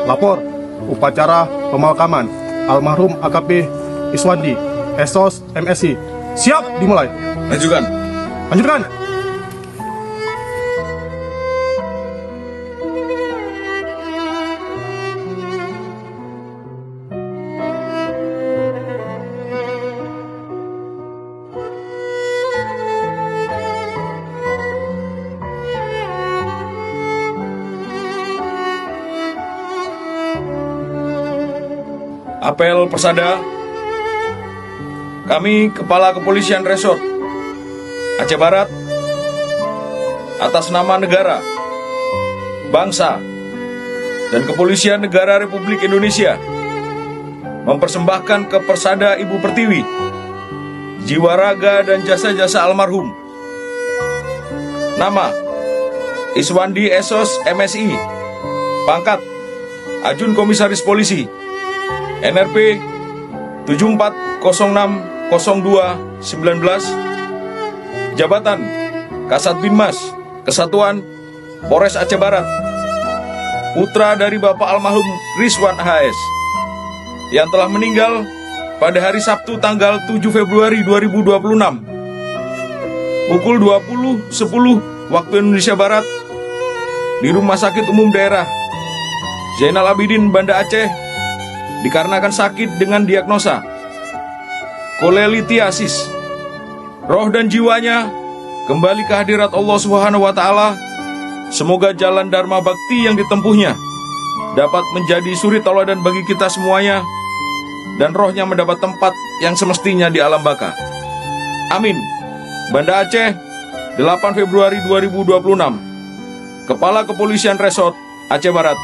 Lapor upacara pemakaman almarhum AKP Iswandi, Esos MSI. Siap dimulai. Lanjutkan. Lanjutkan. Apel Persada, kami Kepala Kepolisian Resort Aceh Barat, atas nama negara, bangsa, dan Kepolisian Negara Republik Indonesia, mempersembahkan ke Persada Ibu Pertiwi jiwa raga dan jasa-jasa almarhum. Nama: Iswandi Esos MSI. Pangkat: Ajun Komisaris Polisi. NRP 74060219. Jabatan: Kasat Binmas Kesatuan Polres Aceh Barat. Putra dari Bapak almarhum Rizwan HS yang telah meninggal pada hari Sabtu tanggal 7 Februari 2026 pukul 20.10 waktu Indonesia Barat di Rumah Sakit Umum Daerah Zainal Abidin, Banda Aceh, dikarenakan sakit dengan diagnosa kolelitiasis. Roh dan jiwanya kembali ke hadirat Allah Subhanahu wa Ta'ala. Semoga jalan Dharma Bakti yang ditempuhnya dapat menjadi suri tauladan bagi kita semuanya, dan rohnya mendapat tempat yang semestinya di alam baka. Amin. Banda Aceh, 8 Februari 2026. Kepala Kepolisian Resort Aceh Barat.